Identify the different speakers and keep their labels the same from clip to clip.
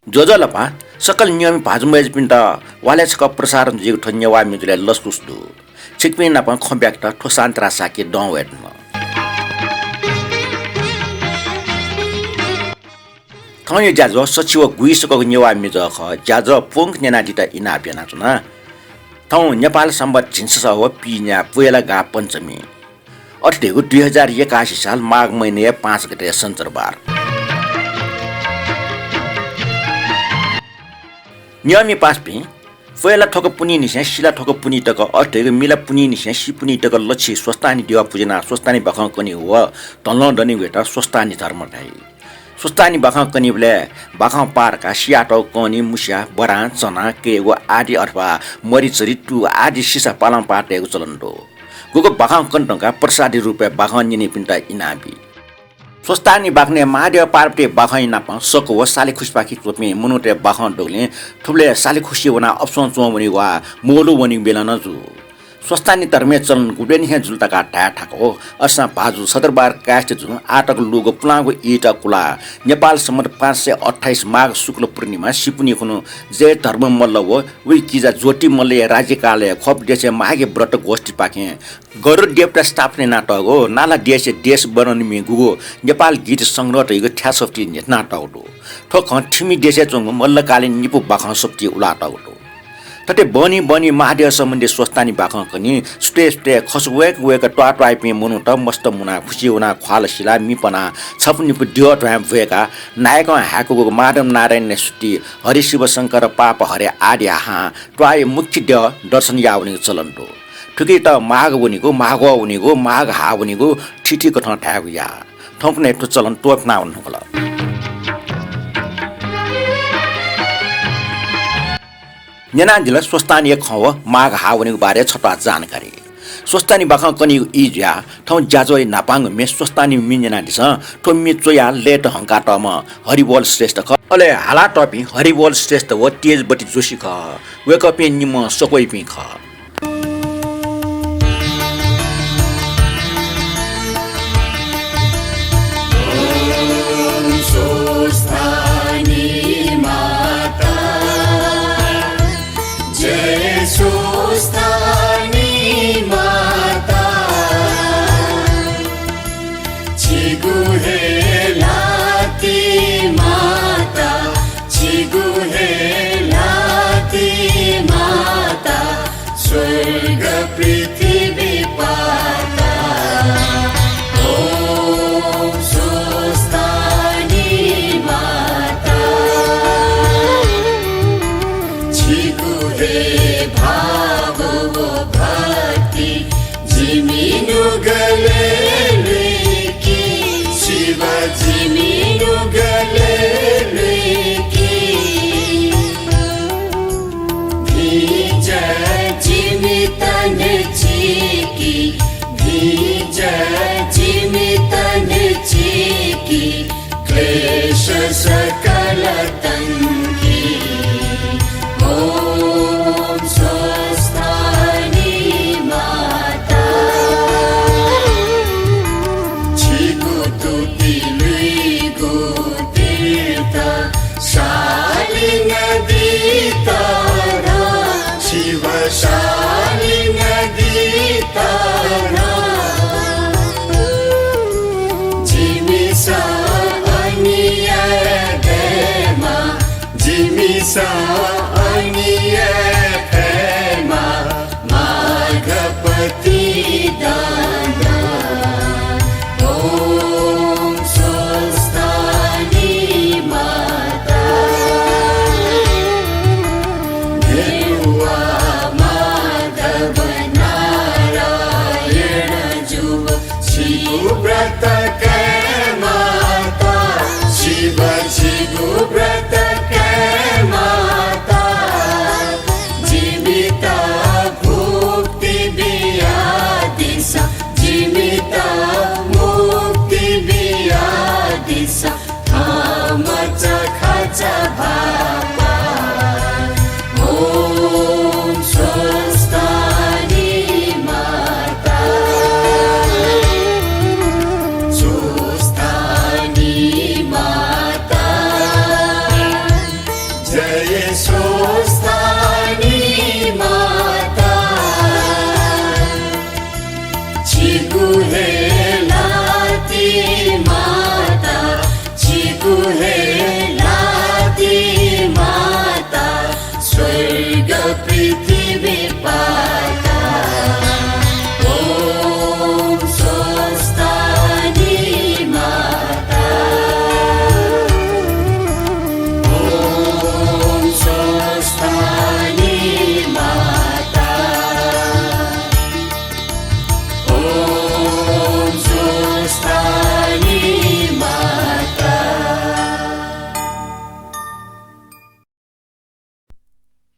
Speaker 1: जोजलपा सकल नियमी भाजुमेज पिन्टा वालेछक प्रसारण जिग ठन्यवा मिजुले लस्कुस्दु छिकपिन नापा खब्याक्ट ठोसान्त्रा साके डवेट्न थय ज्याजो सचिव गुइसको न्यवा मिज ख ज्याजो पोंक नेना दिता इना बेना चुना थौ नेपाल सम्बत झिन्स हो पिन्या पुएला गा पञ्चमी अठदेखि 2081 साल माघ महिने 5 गते शनिबार नियमी पासपि पुएला ठोक पुनि निसे शिला ठोक पुनि तक अठदेखि मिला पुनि निसे सिपुनि तक लछि स्वस्तानी देवा पूजना स्वस्तानी बख कनि हो तल्लो दनि वेटा स्वस्तानी धर्म ढाइ स्वस्तानी बख कनिबले बख पारका सियाटो कनि मुसिया बरा चना केगो आदि अथवा मरिचरी टु आदि सिसा पालन पाटेको चलन दो गुगो बख कन्टका प्रसादी रुपे बख निनि पिन्टा इनाबी स्वस्तानी बाख्ने महादेव पार्वती बाखै नापा सको साले खुसपाकी चोपमे मुनुटे बाख डोले थुबले साले खुसी वना अप्सन चोमनी वा मोलु वनी बेला नजु स्वस्तानी धर्मे चलन गुडेनी हे जुल्ताका ढा ठाको असा भाजु सदरबार कास्ट जु आटक लुगो पुलागो इटा कुला नेपाल सम्मत 528 माघ शुक्ल पूर्णिमा सिपुनी खुनु जे धर्म मल्लव वे किजा ज्योति मल्ले राज्यकालय खप देशे मागे व्रत गोष्ठी पाके गरुड देवता स्थापने नाटक हो नाला देशे देश बनाउने मे गुगो नेपाल गीत संग्रह इगो ठ्यासफ्टी नेट नाटक हो ठोक ठिमी देशे चंग मल्लकालीन निपु बाख सप्ती उलाटक हो तते बनी महादेव सम्बन्धी स्वस्तानी बाख कनि स्टे खसवेक वेक ट्वा पे मुनु त मस्त मुना खुसी हुना ख्वाल शिला मिपना छपनिपु दियो ट्वाम वेका नायक हाको माधव नारायण सुटी हरि शिव शंकर पाप हरे आदि हा ट्वाय मुख्य देव दर्शन याउने चलन दो ठुकी त माघ उनीको माघ हा उनीको ठिठी कथा ठ्याग या ठोक्ने तो चलन टोक्ना हुनु होला नेना जिल्ला स्वस्तानी खव माघ हावनीको बारे छटा जानकारी स्वस्तानी बाख कनि इज्या ठौ ज्याजो नापाङ मे स्वस्तानी मिन्जना दिस ठोम्मी चोया लेट हंका टम हरिबोल श्रेष्ठ ख अले हाला टपी हरिबोल श्रेष्ठ व तेजबटी जोशी ख वेकपे निम सकोइ पि ख
Speaker 2: सकल तंकी ओम स्वस्थानी माता छिगु तुति लुइगु तीर्थ शाली नदी तारा शिव शाली नदी तारा जिमिसा जिमिसा अनिय फेमा माघपति दाना ओम स्वस्थानी माता देवा माधव नारायण जुव शिव व्रत के माता शिव शिव व्रत के माता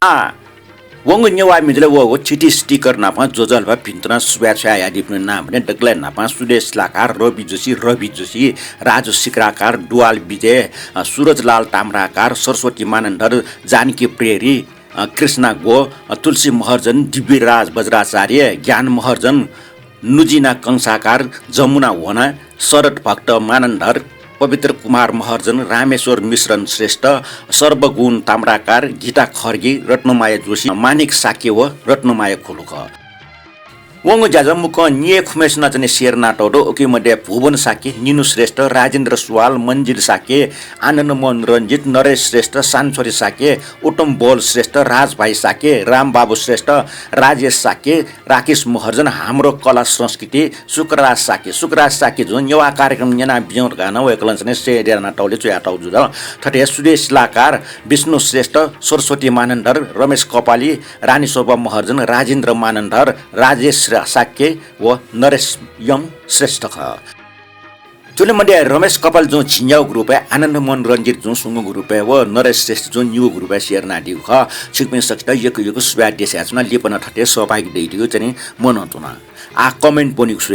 Speaker 1: Wong Newa Me Jho-193 chiti sticker napa jojal ba pintana subacha yadi pun नाम भने डक्ले नपा सुदेश लाकार रवि जोशी राजु सिक्राकार दुवाल विजय सूरजलाल ताम्राकार सरस्वती मानन्धर जानकी प्रेरी कृष्णा गो तुलसी महर्जन दिव्यराज बज्राचार्य ज्ञान महर्जन नुजिना कंसाकार जमुना होना शरद भक्त मानन्धर पवित्र कुमार महर्जन रामेश्वर मिश्रन श्रेष्ठ सर्वगुण ताम्राकार गीता खर्गी रत्नमाया जोशी मानिक साक्य व रत्नमाया खोलुक वंग जाजमुक निये खुमेस नचने शेर नाटोडो ओके मध्ये भुवन साक्य निनु श्रेष्ठ राजेन्द्र सुवाल मन्जिल साक्य आनन्द मोहन रञ्जित नरेश श्रेष्ठ सानछोरी साक्य उत्तम बोल श्रेष्ठ राजभाइ साक्य रामबाबु श्रेष्ठ राजेश साक्य राकेश महर्जन हाम्रो कला संस्कृति शुक्रराज साक्य जुन नेवा कार्यक्रम नेना बिजोर गान वेकलन्सने शेर नाटौले चुयाटौ जुल थटे सुदेश लाकार विष्णु श्रेष्ठ सरस्वती मानन्धर रमेश कपाली रानी शोभा महर्जन राजेन्द्र मानन्धर राजेश साक्य व नरेश यम श्रेष्ठ ख चुले मध्ये रमेश कपाल जो छिन्जाउ ग्रुप है आनन्द मोहन रञ्जित जो सुंगु ग्रुप है व नरेश श्रेष्ठ जो न्यू ग्रुप है शेयर नाडी ख छिकपिन सक्छ यको सुबा देश आछना लिपन थटे सहभागी दैदियो चाहिँ मन तुना आ कमेन्ट पनि छु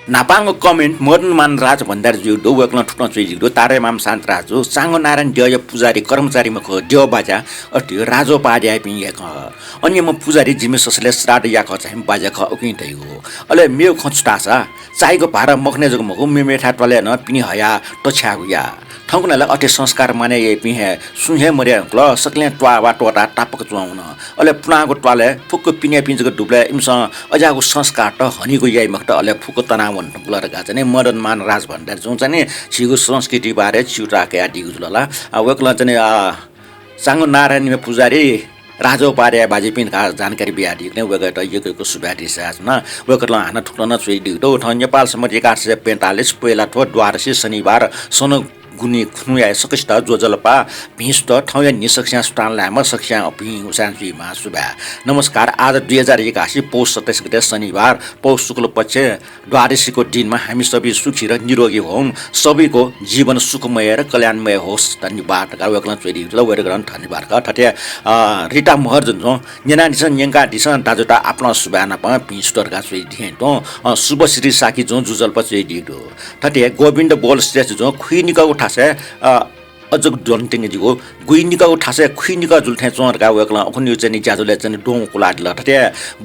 Speaker 1: नापाङ कमेन्ट मदन मान राज भण्डार जो दो वकल ठुटन चोइ दो तारे माम शान्त राजो सांगो नारायण देय पुजारी कर्मचारी मख देव बाजा अति राजो पाड्या पि एक अन्य म पुजारी जिमे ससले श्राद्ध या ख चाहिँ बाजा ख उकि दैगो अले मेउ खचुटा छ चाइको भारा मखने जग मको मेमेठा टले न पिनि हया टछ्या गुया ठंगनालाई अटे संस्कार माने ये पि है सुहे मरे ल सकले ट्वा वा टोटा टापक चुआउन अले पुनाको टवाले फुक्को पिने पिन्जको डुब्ले इमस अजाको संस्कार त हनीको याइ मखट अले फुक्को तनावन बुलर गा चाहिँ मदन मान राज भण्डार जो चाहिँ छिगो संस्कृति बारे छिउटा के आदिगु जुलला वेकला चाहिँ सांगो नारायण पुजारी राजो पार्या बाजी पिन का जानकारी बिहाडी ने वेगट यको सुबाडी साज न वेकला हाना ठुक्न चोइ दिदो ठ नेपाल सम्म 1845 पहिला ठो द्वारसी शनिबार सन गुनी खुनुया सकष्ट जोजलपा भिस्ट ठौया निसक्ष्या स्टान लाम सक्ष्या अपि उसान्सी मा सुबा नमस्कार आज 2081 पौष 27 गते शनिबार पौष शुक्ल पक्ष द्वादशीको दिनमा हामी सबै सुखी र निरोगी हौं सबैको जीवन सुखमय र कल्याणमय होस् धन्यवाद गावेकला चोइदि ल वेरगरन धन्यवाद का ठटे रिटा महर्जन जो नेनानिस न्यंका दिस दाजुटा आफ्नो सुबाना प भिस्टर का चोइदि त शुभश्री साकी जो जुजलपा चोइदि दो ठटे गोविन्द बोल श्रेष्ठ जो खुइनिका से अजक डन्टिङ जिगो गुइनिका उठासे खुइनिका जुल्थे चोरका वेकला अखुनि चाहिँ ज्याजुले चाहिँ डोङ कुलाडल ठटे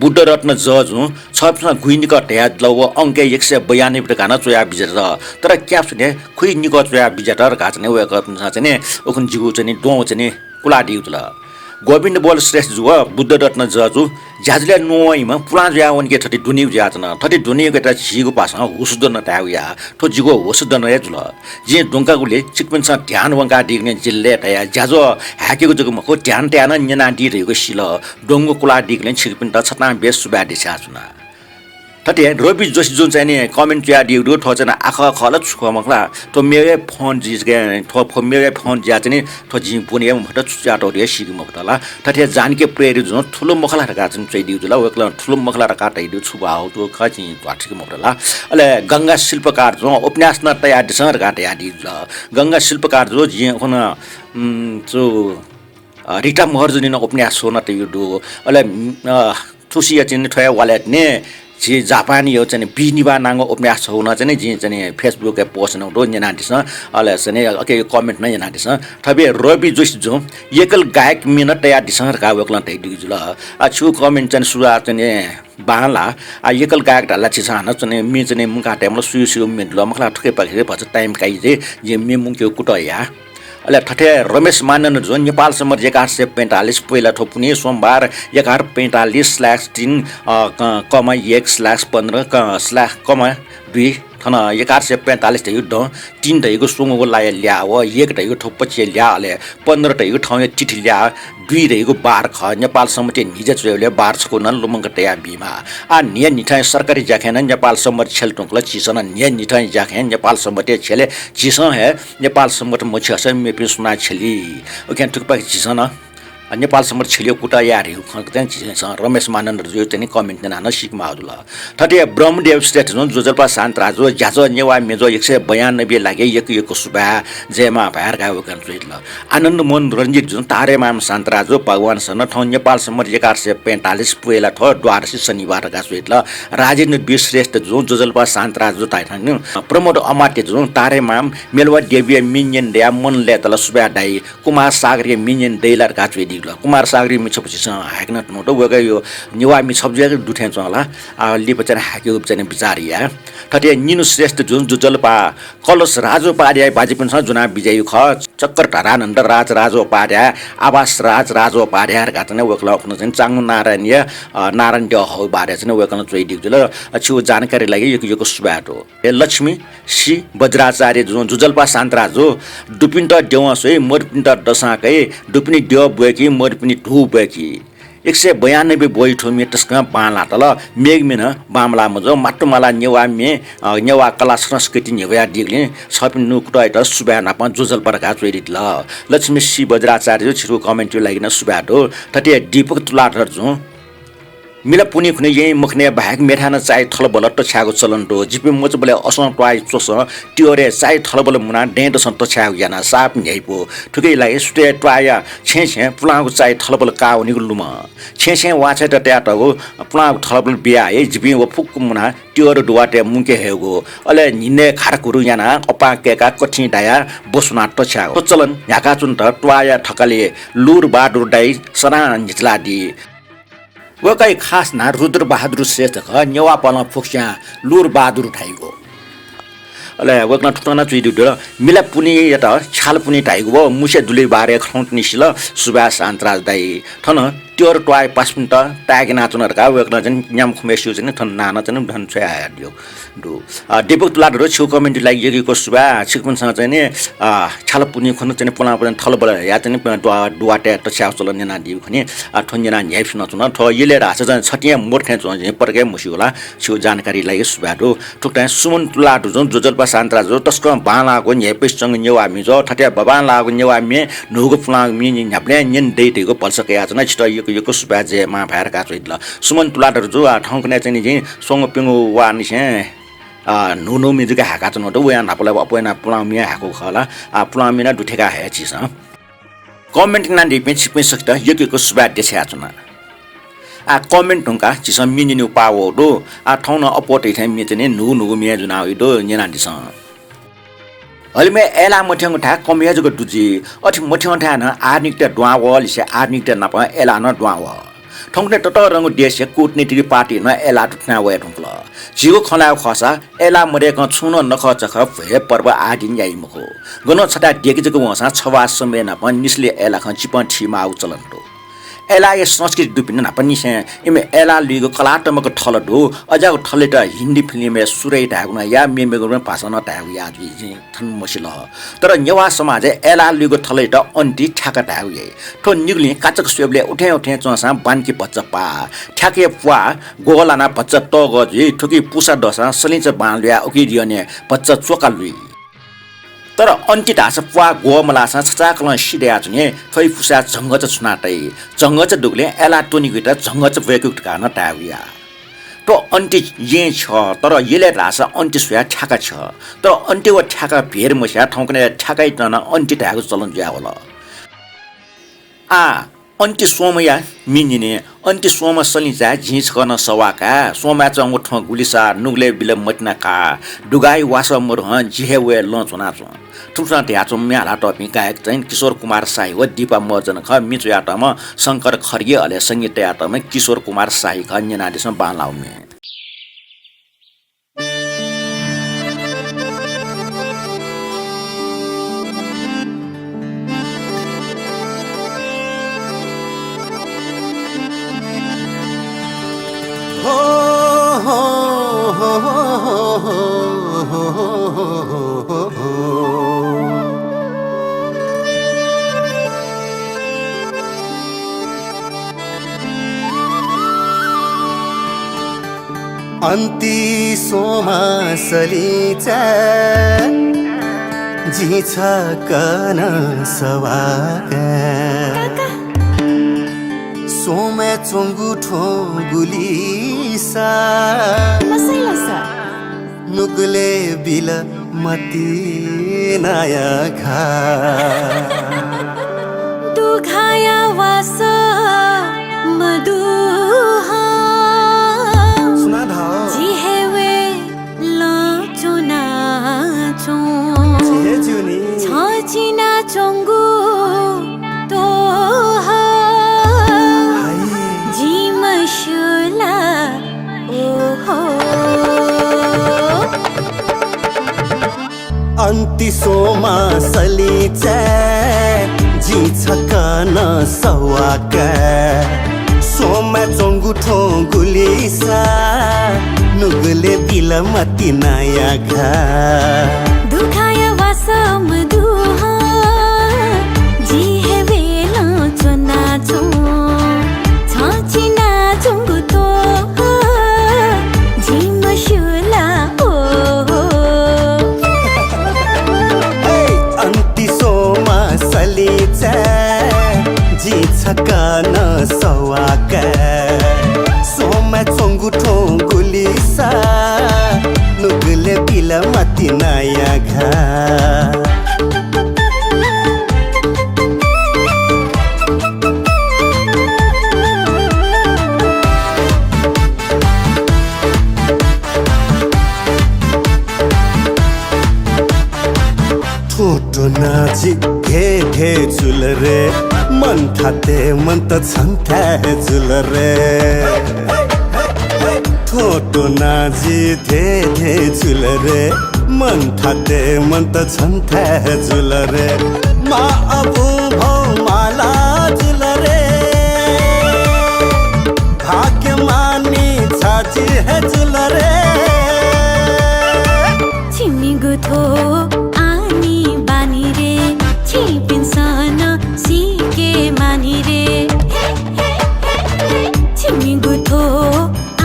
Speaker 1: बुद्ध रत्न जज हु छपना गुइनिका ट्याद लव अंके 192 टका चोया बिजेर तर क्याप छने खुइनिका चोया बिजेटर गाचने वेक चाहिँ अखुनि जिगो चाहिँ डोङ चाहिँ कुलाडी उतल गोविन्द बोल श्रेष्ठ जुवा बुद्ध रत्न जजु ज्याजुले नोइमा पुला ज्यावन के थति दुनिउ ज्याचन थति दुनिउ के छिगो पास हुसुदन ताउया थो जिगो हुसुदन रे जुल जे डोंकागुले चिकपन स ध्यान वंका दिग्ने जिल्ले तया ज्याजो हाकेको जगमा को ध्यान त्यान न्यना दिरहेको सिल डोंगो कुला दिग्ने चिकपन त छतना बेस सुबा दिसा छुना थति रवि जोशी जुन चाहिँ नि कमेन्ट या दिउ थो चाहिँ आख खल छु मखला तो मेरे फोन जिस गे थो मेरे फोन ज्या चाहिँ थो जि पुने मखट चाटो रे सिगि मखतला थति जानके प्रेरि जुन ठुलो मखला रका चाहिँ चाहिँ दिउ जुल वेकला ठुलो मखला रका तै दिउ छु बाउ तो खचि वाठिक मखतला अले गंगा शिल्पकार जो उपन्यास न तयार दिसर गाटे आदि गंगा शिल्पकार जो जि हुन जो रिटा महर्जनी न उपन्यास हो न त यो दो अले तुसिया चाहिँ थया वालेट ने जे जापानी हो चाहिँ बिनिबा नांगो उपन्यास हुन चाहिँ जे चाहिँ फेसबुक के पोस्ट न दो नेनादिस अले चाहिँ ओके कमेन्ट न नेनादिस थबे रवि जोशी जो एकल गायक मिनट या दिसर का वकला तै दिजुल आ छु कमेन्ट चाहिँ सुरा चाहिँ बाला आ एकल गायक ढाला छिसान चाहिँ मि चाहिँ मुका टाइम ल सुयु मिनट ल मखला ठुके पाखे भछ टाइम काइ जे मे मुक्यो कुटया अले ठटे रमेश मानन जो नेपाल सम्म 1845 पहिला ठोपुनी सोमबार 1145/3 कमा 1/15/2 थन 1845 युद्ध 3 दैको सुंगो लाय ल्या व 1 दैको ठोपचे ल्या अले 15 दैको ठाउँ चिठी ल्या 2 दैको बार ख नेपाल सम्मते निजे चोले बार छको न लुमंग तया बिमा आ निय निठाय सरकारी जाखेन नेपाल सम्मत छेलटुङला चिसन निय निठाय जाखेन नेपाल सम्मते छेले चिसन है नेपाल सम्मत मछस मेपि सुना छली ओके टुकपा चिसन नेपालसम्म छिल्यो कुटा यारी रमेश मानन्द जो चाहिँ कमेन्ट नान सिकमा हजुर थटे ब्रह्मदेव श्रेष्ठ जुन जोजल्पा शान्त राजो ज्याज नेवा मेजो 192 लागे एक सुबा जयमा भार गायो कन्फ्लिक्ट ल आनन्द मोहन रञ्जित जुन तारेमाम शान्त राजो भगवान सन ठाउँ नेपालसम्म 1145 पुएला ठ द्वादशी शनिबार गासुइट ल राजेन्द्र बी श्रेष्ठ जुन जोजल्पा शान्त राजो ताइथान प्रमोद अमात्य जुन तारेमाम मेलवा देवी मिन्यन दया मन लेतल सुबा दाई कुमार सागरी मिन्यन दैलार गाचुइ दिल कुमार सागरी मिछपछि हाक्न नोटो वगा यो नेवा मिछब्जे दुठे चला लिपचन हाक्यो चाहिँ विचारिया थटे निनु श्रेष्ठ जुन जोजल्पा कलश राजो पार्या बाजी पनि छ जुना विजय ख चक्कर धरानन्द राजो पार्या आवास राजो पार्या घाटने वकला आफ्नो चाहिँ चाङु नारायण नारायण देव हौ बारे चाहिँ वकला चोइ दिल छु जानकारी लागि यो सुबाटो लक्ष्मी सी वज्राचार्य जुन जोजल्पा शान्त राजो दुपिन्ट देवसोइ मरपिन्ट दसाकै दुपिनी देव बएकी मरपिनी ढु बएकी 192 बोइठो मेटस्का बाला तल मेगमिन बामला मजो माटुमाला नेवा कला संस्कृति नेवा दिगले छपिन नुकुटाइट सुबा नापा जोजल परका चोइरित ल लक्ष्मी सी वज्राचार्य छिरो कमेन्ट लागिन सुबाटो तटे दीपक तुलाधर जो मिला पुनि खुने यही मुखने भाग मेठान चाइ थलबल टछ्याको चलन दो जिपे मोचबले असं टवाइ चोस ट्योरे चाइ थलबल मुना डेन्ड सं टछ्याको याना साप न्याइपो ठुकै लागि सुटे टवाया छे पुलाको चाइ थलबल काउ निगुलुम छे वाछे त ट्याटको पुलाको थलबल बिया ए जिपे व फुक मुना ट्योर दुवाटे मुके हेगो अले निने खारकुरु याना अपाकेका कठि डाया बसुना टछ्याको चलन याका चुन त टवाया ठकले लुर बहादुर दाइ सना निचला दि वकै खास ना रुद्र बहादुर श्रेष्ठ ख नेवा पल फुक्स्या लुर बहादुर उठाइगो अले वकना ठुटना चुइ दुड मिला पुनि यता छाल पुनि टाइगो मुसे दुले बारे खौट निसिल सुभाष शान्तराज दाइ थन ट्योर टवाइ 5 मिनेट टागे नाचनहरुका वकना जन न्याम खुमेस्यु जन थन नाना जन धन छ आयो दु दीपक तुलाडरो छु कमेन्ट लागि यगिको सुभा छिकपनसँग चाहिँ नि छाल पुनि खन चाहिँ पुला पुला थलबल या चाहिँ दुवाटे टछ्या चलन नेना दिउ खनि ठन्जना न्याइफ नचुन ठ यले राछ जन छटिया मोर्खे चाहिँ परके मुसि होला छु जानकारी लागि सुभाडो ठुक्टा सुमन तुलाडो जन जोजल्पा शान्तराज तस्क बालाको न्यापेसँग नेवा मिजो ठट्या बबान लागो नेवा मे नुगो पुला मि न्याप्ले न्यन देटेको पल्सके या चाहिँ छिट यो सुबा जे मा भार का चोइदला सुमन तुलाडर जो ठाउँकने चाहिँ नि सोंग पिंगु वा निसे नुनु मिजुका हाका चन त वया नापला अपना पुलामिया हाको खला पुलामिना दुठेका हेचिस कमेन्ट ना दिपे छिपे सक्ता यकेको सुबा देछ्या चना कमेन्ट हुँका चिस मिनिनु पावो दो ठाउन अपोटे थाइ मेचने नुनु मिया जुना दो नेना दिस हलिमे एला मठ्याङ ठा कमेजको दुजी अथि मठ्याङ ठा न आर्निकटा द्वावल से आर्निकटा नप एला न द्वाव ठौंने टट रंग देश कूटनीतिक पार्टी न एला टुना वे ठुंकल जिगो खलाउ खसा एला मरेक छुन नख चख भए पर्व आदिन याइ मखो गनो छटा डेकिजको वसा छवा समय न पन निस्ले एला ख चिपन ठिमा उ चलन दो एला ये संस्कृति दुपिन न पनि से इमे एला लिगो कलाटमको ठल दो अजाको ठले त हिन्दी फिल्ममे सुरै ढागुना या मेमेगो भाषा न ढागु या जी थन मसिल तर नेवा समाज एला लिगो ठले त अन्ति ठ्याका ढागु ये ठो निगुली काचक स्वेबले उठे चसा बानकी बच्चा पा ठ्याके पुवा गोलाना बच्चा त गजी ठुकी पुसा दसा सलिन्छ बानल्या उकि दिने बच्चा चोका लुई तर अन्ति ढास पुवा गोमलासा छचाकल सिड्या जुने फै फुसा जंगच छुनाटै जंगच दुगले एला टोनी गिटा जंगच वेकुट गान टाविया तो अन्ति ये छ तर येले ढास अन्ति सुया ठ्याका छ तर अन्ति व ठ्याका भेर मस्या ठौकने ठ्याकै तन अन्ति ढाको चलन ज्या होला अन्ति सोमया मिनिने अन्ति सोम सलिजा झिच गर्न सवाका सोमा चंगुठ गुलिसा नुगले बिल मटनाका दुगाई वास मोर जिहेवे लचुना छु ठुसा त्याचो म्याला टपी गायक चाहिँ किशोर कुमार साई व दीपा मर्जन ख मिचु याटमा शंकर खर्गे अले संगीत याटमा किशोर कुमार साई ख नेनादिस बालाउमे
Speaker 3: अन्ति सोमा सलिचा झिछ कन सवाका सोमे चोङ्गु ठोङ्गुलिसा नुगले बिल मती नया घा
Speaker 4: दुखाया वास मधुहा
Speaker 3: सुना था
Speaker 4: जिहेवे लचुना चो
Speaker 3: जिहे जुनी
Speaker 4: छचिना चोङ्गु तो जिमशुला ओहो
Speaker 3: अन्ति सोमा सलिचे जी छकन सवाक सोमा चोङ्गु ठोङ्गुलिसा नुगले बिल मती नया घा
Speaker 4: दुखाया वास मधुहा जिहेवे लचुना चो छचिना चोङ्गु तो जिमशुला ओहो
Speaker 3: अन्ति सोमा सलिचे जी छकन सवाक सोमा चोङ्गु ठोङ्गुलिसा नुगले बिल मती नया घा ठोटो नाची घे घे झुल रे मन थाते मन त छन्था झुल रे ठोटो नाची धे धे झुल रे मन थाते मन त छन्था झुल रे मा अबु भौ माला झुल रे भाग्य मानी छाची है झुल रे
Speaker 4: छिमी गुथो आनी बानी रे छिपिन्सन सिके मानी रे छिमी गुथो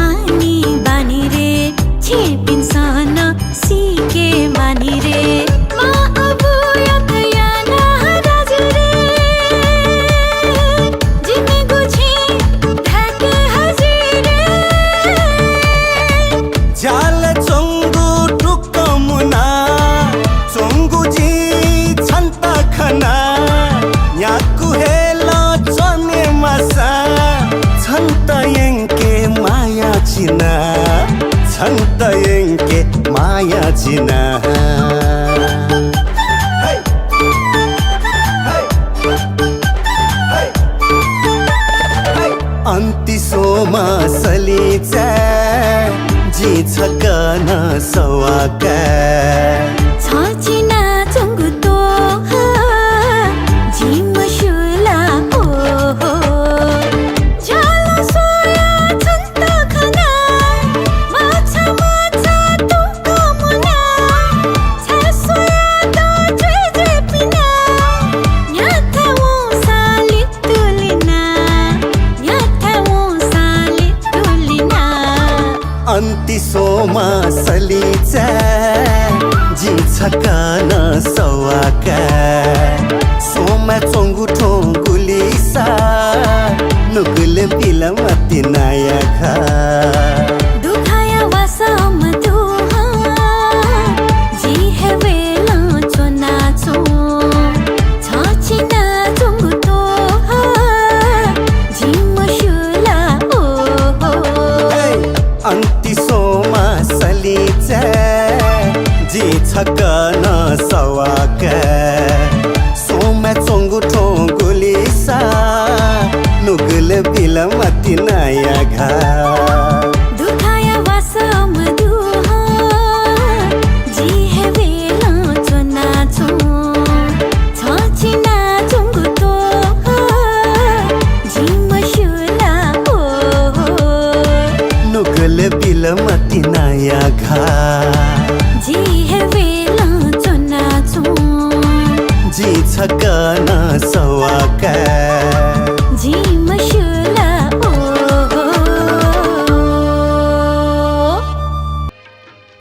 Speaker 4: आनी बानी रे छिपिन्सन सिके मानी रे मा अबु याना राजु रे जिमी गुछि ढाके हजिरे
Speaker 3: जाल चोङ्गु टुक्कमुना चोङ्गु जी छन्ता खना याकु हेला चने मासा छन्ता यङ्के माया चिना छन्ता यङ्के माया चिना अन्ति सोमा सलिचे जी छकन सवाक
Speaker 4: छचिना चोङ्गु तो जिमशुला ओहो जाला सोया छन्त खना माछा माछा तुको मुना छसोया तो जे पिना न्याथा वो साली तुलिना न्याथा वो साली तुलिना
Speaker 3: अन्ति सोमा सलिचे जी छकन सवाक सोमा चोङ्गु ठोङ्गुलिसा नुगले बिल मती नया घा
Speaker 4: दुखाया वास मधुहा जिहेवे लचुना चो छचिना चोङ्गु तो जिमशुला ओहो
Speaker 3: अन्ति सोमा सलिचे जी छकन सवाक सोमा चोङ्गु ठोङ्गुलिसा नुगले बिल मती नया घा
Speaker 4: दुखाया वास मधुहा जिहेवे लचुना चो छचिना चोङ्गु तो जिमशुला ओहो
Speaker 3: नुगले बिल मती नया घा
Speaker 4: जिहेवे लचुना चो
Speaker 3: जी छकन सवाक
Speaker 4: जिमशुला ओहो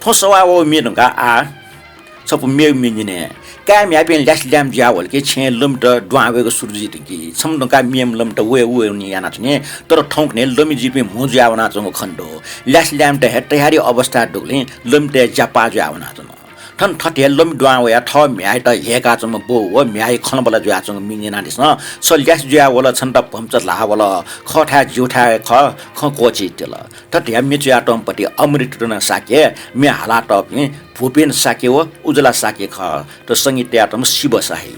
Speaker 1: Posawa o mi nunga a sopu mi ne Cái mẹ bên last lam gia wal ke chen lum ta dwa we ko surji ki sam dong ka miem lum ta we ni yana chne तर ठौक ने लमी GPay मोजु आवना जंग खण्डो loss lime ते हेटे हारी अवस्था डुगले lump ते जापा जो आवना जंग ठन ठटे लम दुआ वया ठ म्याइ त हेका जंग बो व म्याइ खन बला जो जंग मिङना दिस न स लस जुया वला छन त पम्च ला वला खठा जुठा ख ख कोची तेल ठटे हामी जुया टम पति अमृत न साके मे हाला त भूपेन साके व उजला साके ख त संगीत यातम शिव साही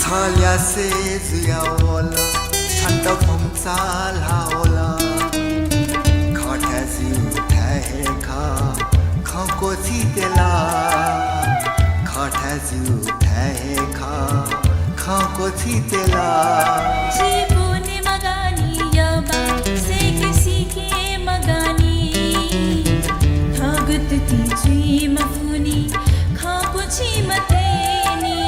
Speaker 2: छाल्या से जुयावला छन्द फम्सालावला खटासी उठाए खको छितेला खटासी उठाए खको छितेला
Speaker 4: जीवने मगानी यबा से किसी के मगानी थागत ती जुई मफुनी खापो छि मतेनी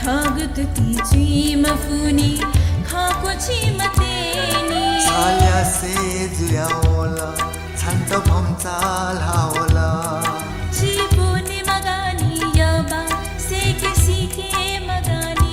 Speaker 4: थागत ती जुई मफुनी खापो छि मतेनी
Speaker 2: छाल्या से जुयावला छन्द फम्सालावला
Speaker 4: जीवने मगानी यबा से किसी के मगानी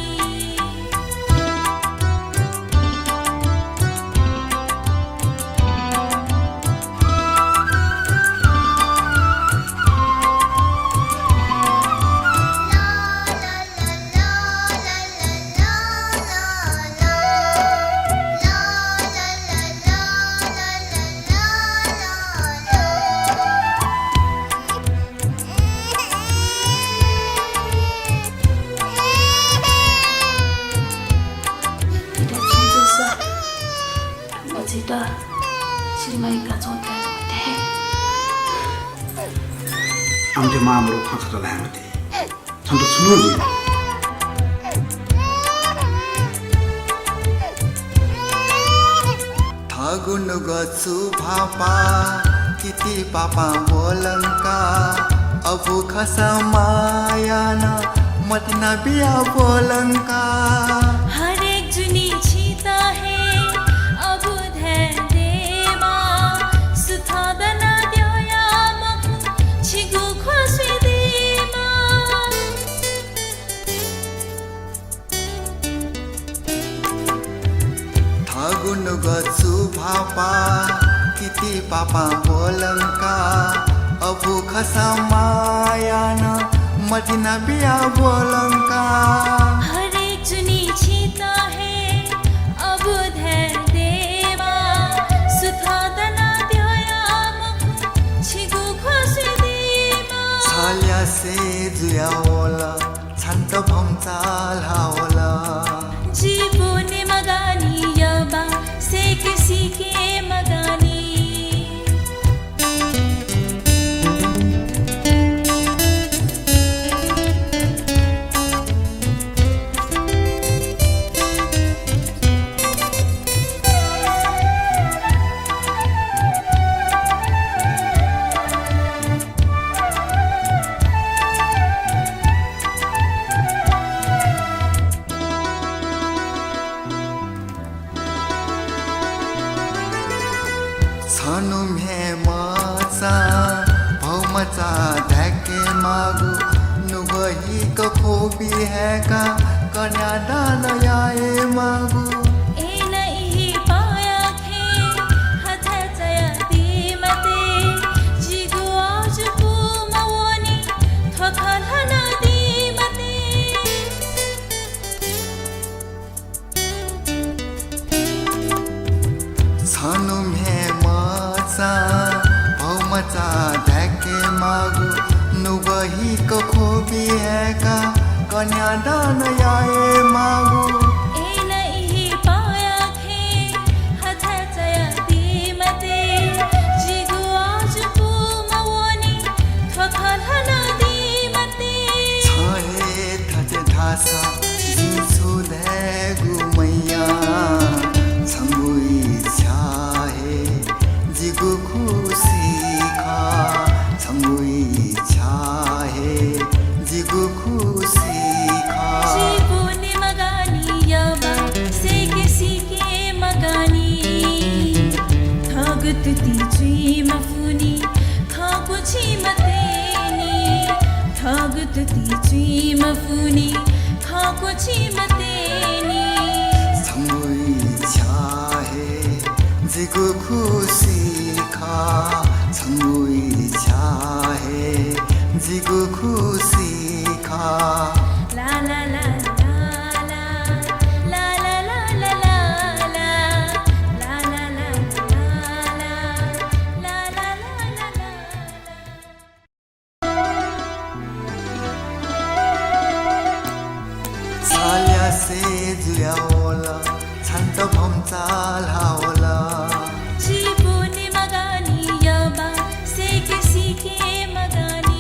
Speaker 5: आमचे मामरो खखर लामते छन्त सुनोजी
Speaker 2: थागुन गछु भापा किति पापा बोलंका अबु खसा मायाना मतना बिया बोलंका
Speaker 4: हर एक जुनी छीता है अब धैर्य देवा सुथा बना दिया मखु छिगु खुशी देवा
Speaker 2: थागुन गछु भापा किति पापा बोलंका अबु खसा मायाना मतना बिया बोलंका
Speaker 4: हर एक जुनी छीता है अब धैर्य देवा सुथा बना दिया मखु छिगु खुशी देवा
Speaker 2: छाल्या से जुयावला छन्त फम्सालावला
Speaker 4: जीवने मगानी यबा से किसी के मगानी
Speaker 2: छनु मे मचा भौमचा ढाके मागु नुगही को खोबी है का कन्या दान आए मागु
Speaker 4: ए नहीं पाया खे हथ चया दी मते जिगु आज पु मवनी थखल हना दी मते
Speaker 2: छनु मे मचा भौमचा ढाके मागु नुगही को खोबी है का कन्या दान आए मागु
Speaker 4: ए नहीं पाया खे हथ चया दी मते जिगु आज पु मवनी थखल हना दी मते
Speaker 2: छहे थटे धासा जिसु धैगु मैया छंगुई छाहे जिगु खुशी खा छंगुई छा
Speaker 4: Thagutati chima funi Thakuchi mateni Thagutati chima funi Thakuchi mateni
Speaker 2: Samui chahe jigu khushi kha Samui chahe jigu khushi kha
Speaker 4: La la la la la La la la la la la La la la la la La la la la la
Speaker 2: Salya se juyaola Shanta bhamchal haola
Speaker 4: Jibuni magani yaba Seke sike magani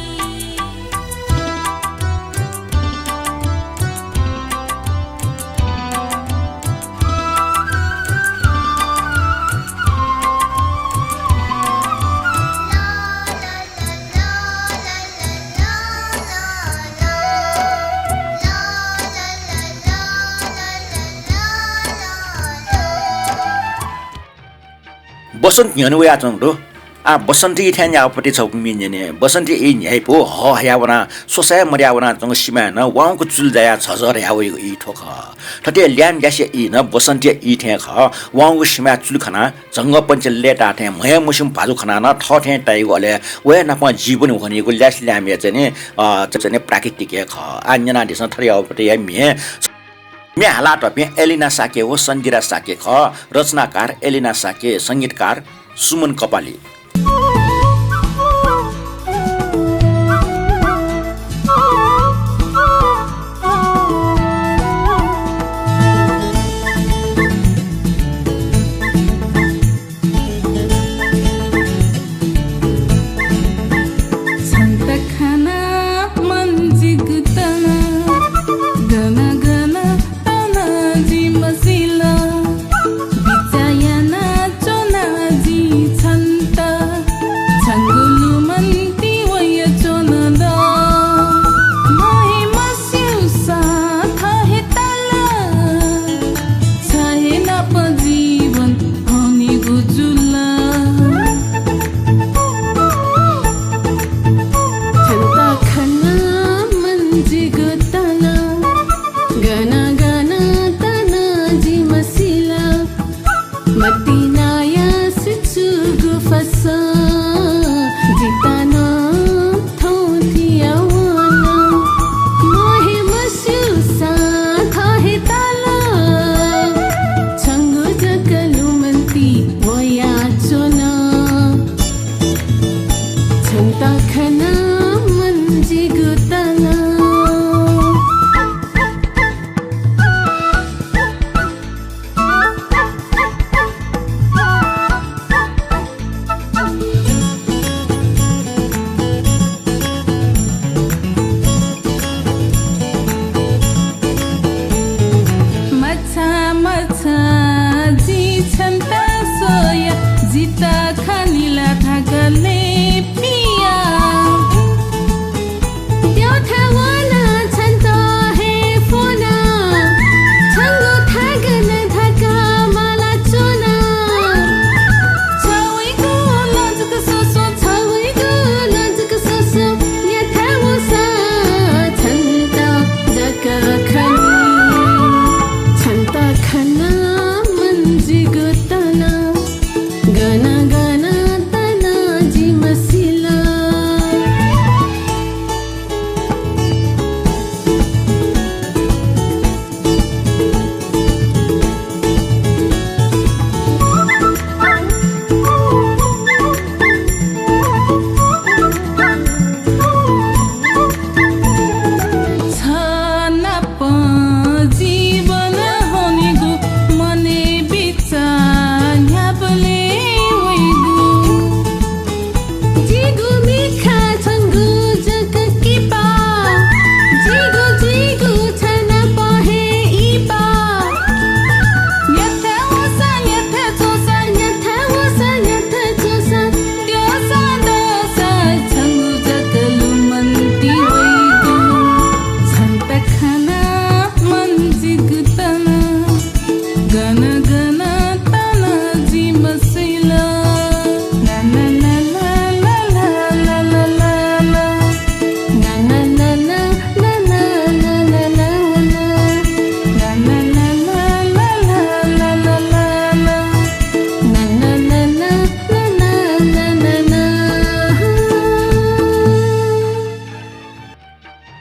Speaker 1: बसन्त न्यानु या चंगरो आ बसन्ती इथ्या न्यापटी छौ मिन्ने बसन्ती इ न्याइ पो ह हयावना सोसाय मर्यावना चंग सिमा न वाङको चुल जाया छजर यावे इ ठोक ठटे ल्याम ग्यासे इ न बसन्ती इ थ्या ख वाङको सिमा चुल खना जंग पञ्च लेटा थ्या मय मुसुम भाजु खना न ठ थ्या टाइ गले वे न प जीवन भनेको ल्यास ल्याम या चाहिँ नि प्राकृतिक ख आन्यना दिस थरि आवपटे या मे हाला टपे एलिना साके हो सन्दिरा साके ख रचनाकार एलिना साके संगीतकार सुमन कपाली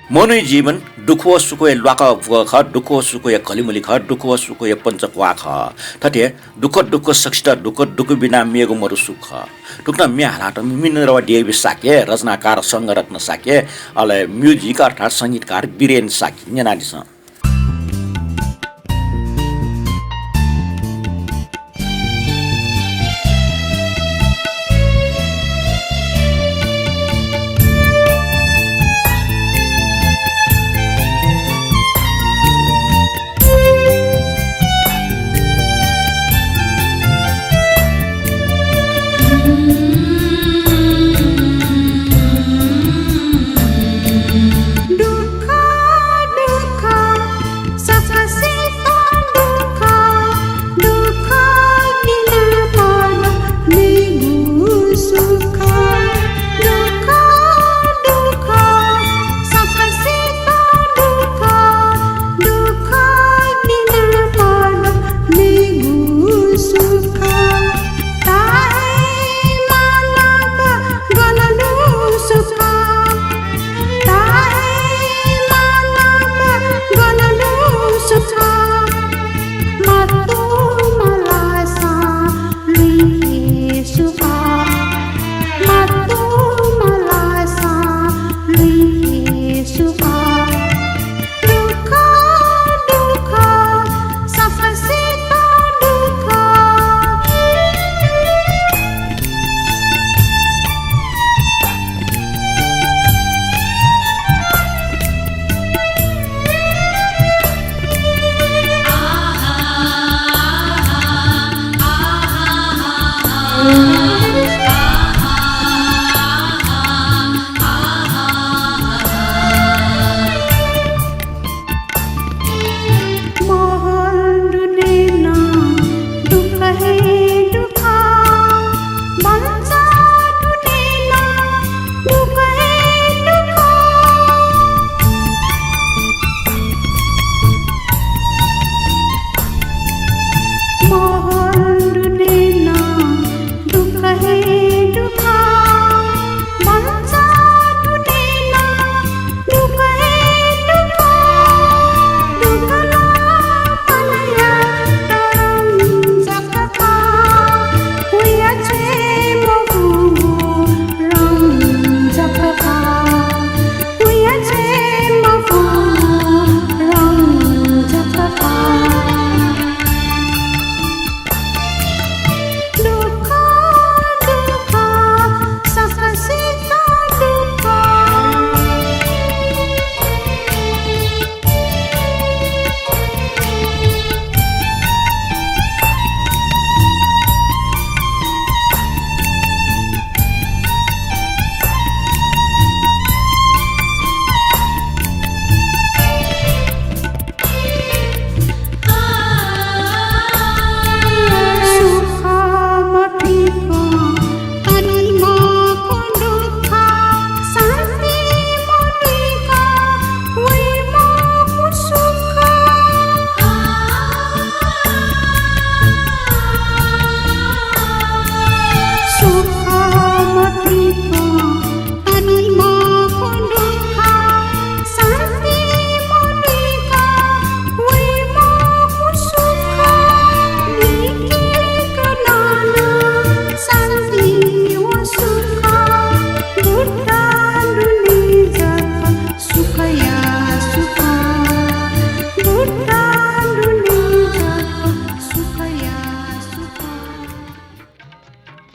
Speaker 1: मनै जीवन दुख सुख ल्वाक भुक ख दुख सुख कलिमुली ख दुख सुख पञ्चक्वा ख थथे दुख सक्षित दुख बिना मेगो मरु सुख टुक्न मे हालाट मिन रवा डेबी साके रचनाकार संगरत्न साके अले म्युजिक अर्थात् संगीतकार वीरेन साके नेनादिस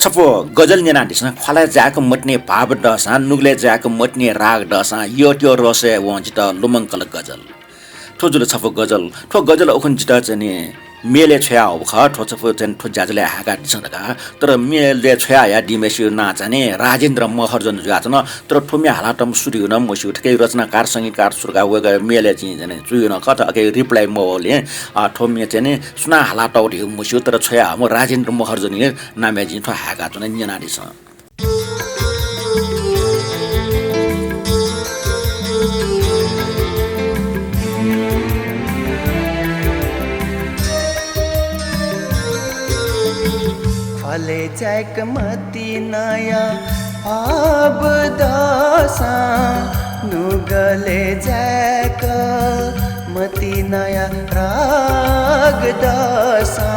Speaker 1: छपो गजल नेनादिसना खला जाक मट्ने भाव डसा नुगले जाक मट्ने राग डसा यो त्यो रसे वंजित लुमंकल गजल ठोजुले छपो गजल ठो गजल ओखन जिता चने मेले छया हो ख ठो छपो चन ठो जाजले हागा दिसनका तर मेले छया या दिमेसु नाचने राजेन्द्र महर्जन जाचन तर ठोमे हालाटम सुरु न मसु ठकै रचनाकार संगीतकार सुरगा वग मेले चाहिँ जने चुयन कत अके रिप्लाई मोले ठोमे चाहिँ सुना हालाटौडी मसु तर छया म राजेन्द्र महर्जन नामे चाहिँ ठो हागा चन न्यनादिस
Speaker 6: फले जैक मती नया आब दासा नुगले ज्याक मती नयाँ राग दसा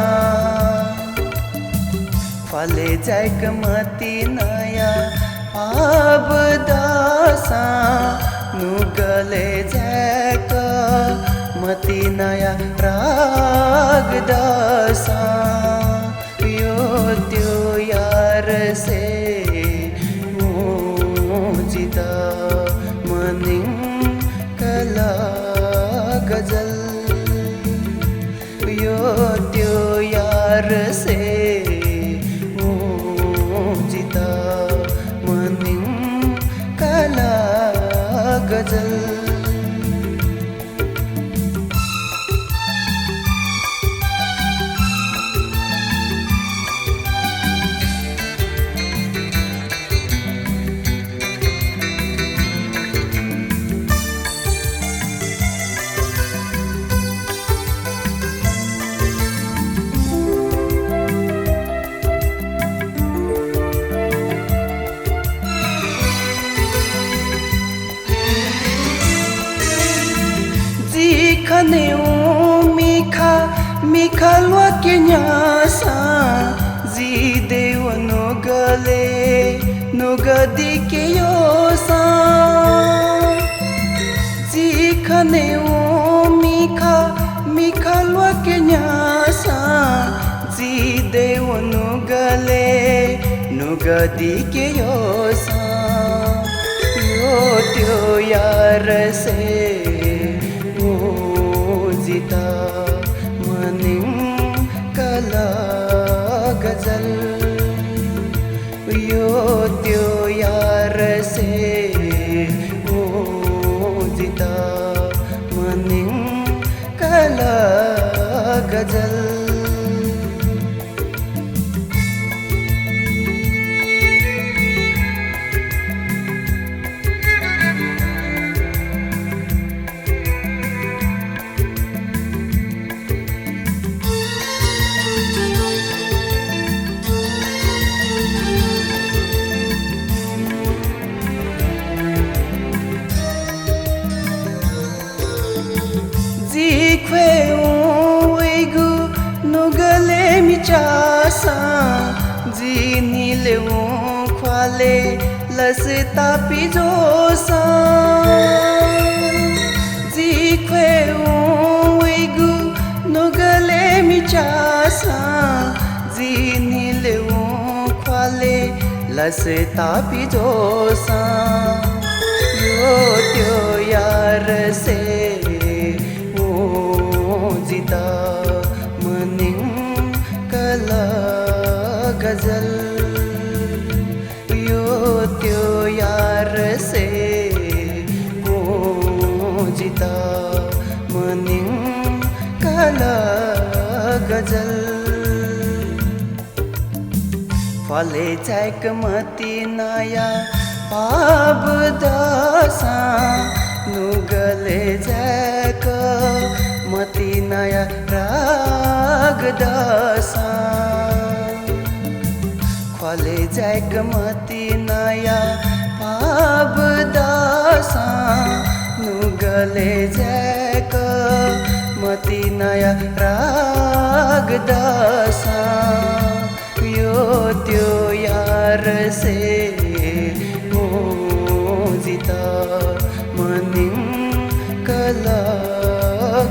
Speaker 6: फले ज्याक मती नयाँ आब दसा नुगले ज्याक मती नयाँ राग दसा यो त्यो यार से जिता मनिङ कला गजल यो त्यो यार से जिता मनिङ कला गजल Newa Me Jho-193 ji dewa no gale no gadi ke yosa ji Newa Me Jho-193 ji dewa no gale no gadi ke yosa yo tyo yaar se जिता मनिङ कला गजल यो त्यो यार से जिता मनिङ कला गजल जी नीले ख्वाले लस तापी जोसा जी ख्वेगु नुगले मिचासा जी नीले ख्वाले लस तापी जोसा यो त्यो यार से जिता मनिङ कला गजल यो त्यो यार से जिता मनिङ कला गजल फले ज्याक मती नयाँ आब दसा नुगले ज्याक मती नयाँ राग दसा फले ज्याक मती नयाँ आब दसा नुगले ज्याक मती नयाँ राग दसा यो त्यो यार से जिता मनिङ कला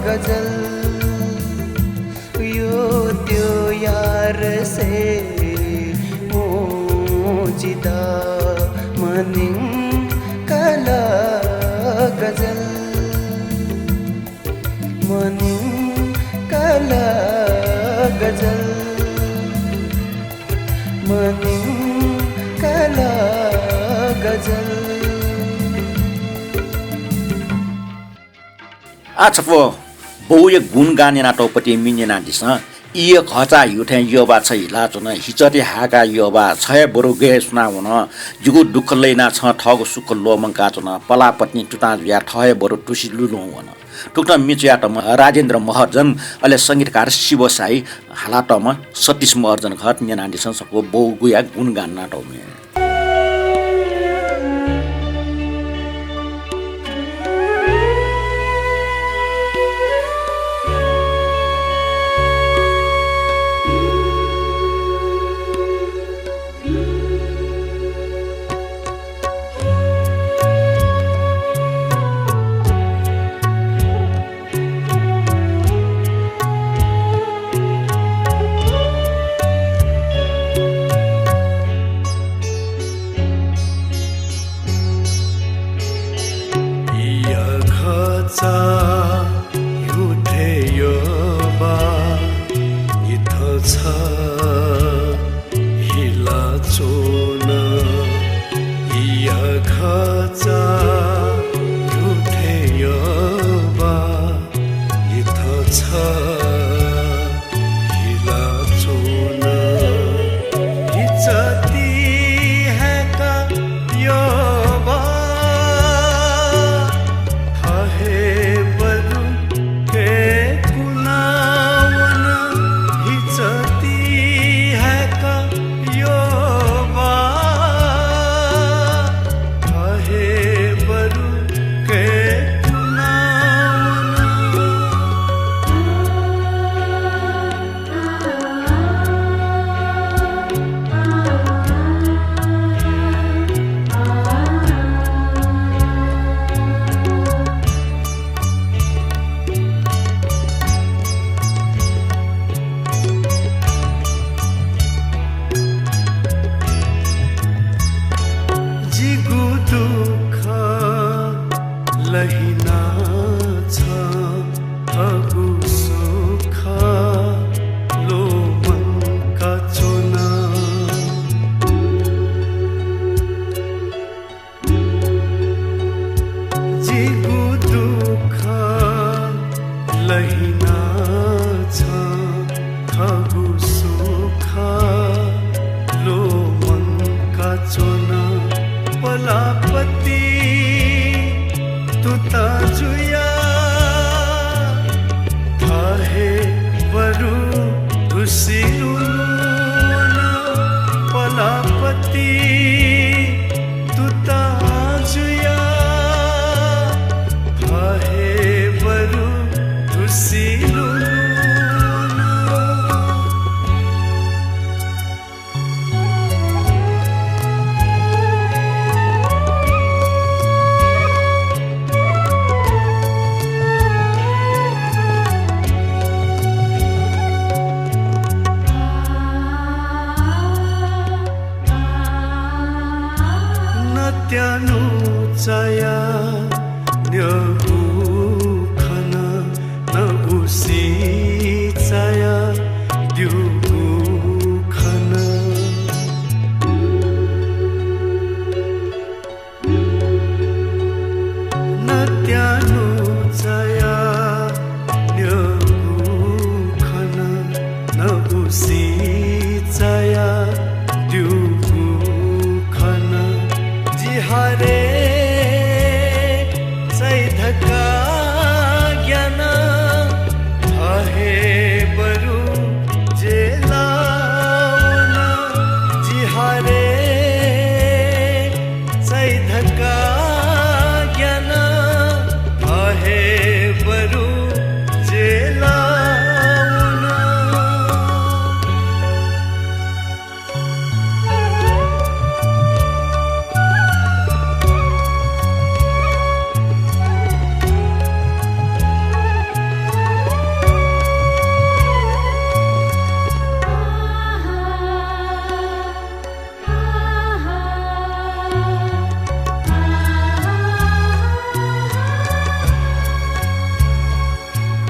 Speaker 6: गजल यो त्यो यार से जिता मनिङ कला गजल मनिङ कला गजल मनिङ कला गजल
Speaker 1: आछफो बौये गुण गाने नाटौपति मिन्यना दिस इय खचा युठे यबा छ हिला चुन हिचते हाका यबा छय बरु गे सुनाउन जुगु दुख लैना छ ठग सुख लोमंका चुन पला पत्नी टुटा या ठय बरु टुसी लुलुवन टुक्न मिचयाटम राजेन्द्र महर्जन अले संगीतकार शिव साई हालाटम सतीश महर्जन खत नेना दिस सको बौ गुया गुण गान नाटौमे
Speaker 3: लहिना छ थगु सुख लो मनका चोना पलापति तुता जुया थाहे बरु घुसिलुना पलापति तुता जुया थाहे बरु घुसिलुना त्यानु चाया न्यगु खना न उसी चाया द्युगु खना न त्यानु चाया न्यगु खना न उसी चाया द्युगु खना हरे सैधका ज्ञान हहे बरु जेलावना जी हरे सैधका ज्ञान हहे बरु जेलावना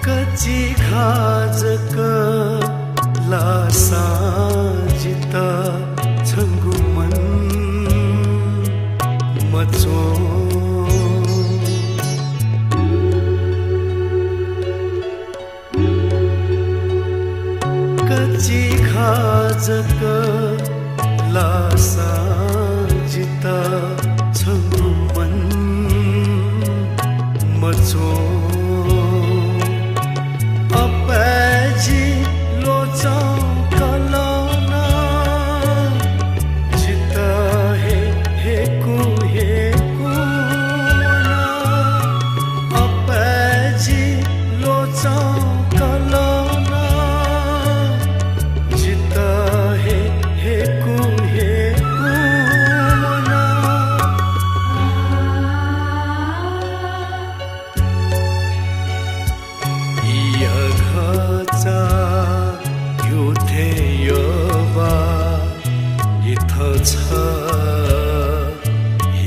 Speaker 3: कच्ची खाजक लासा जिता छंगु मन मचो कच्ची खाजक लासा जिता छंगु मन मचो अप्पजी लोचौ कलना चित हे कुना अप्पजी लोचौ कलना चित हे कुना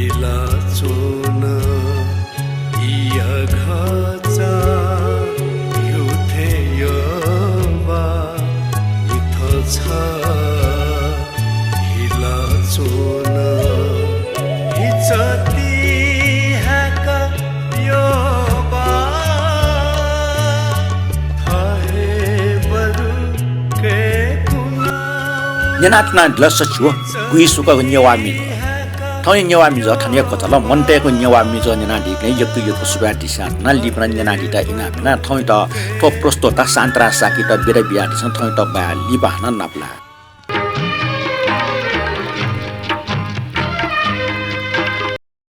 Speaker 3: हिला चोन घचा युथे यबा इथ छ हिला चोन हिचती ह्याका यबा थाहे बरु के कुना
Speaker 1: Nyanatna glasa chuo kui suka nyawa mi thoi nyawa mi zo thania ko tala monte ko nyawa mi zo nyana di nei yakku yakku suba di sa na li pran nyana di ta ina na thoi ta to prosto ta santra sakita bere biya di san thoi ta ba li ba na napla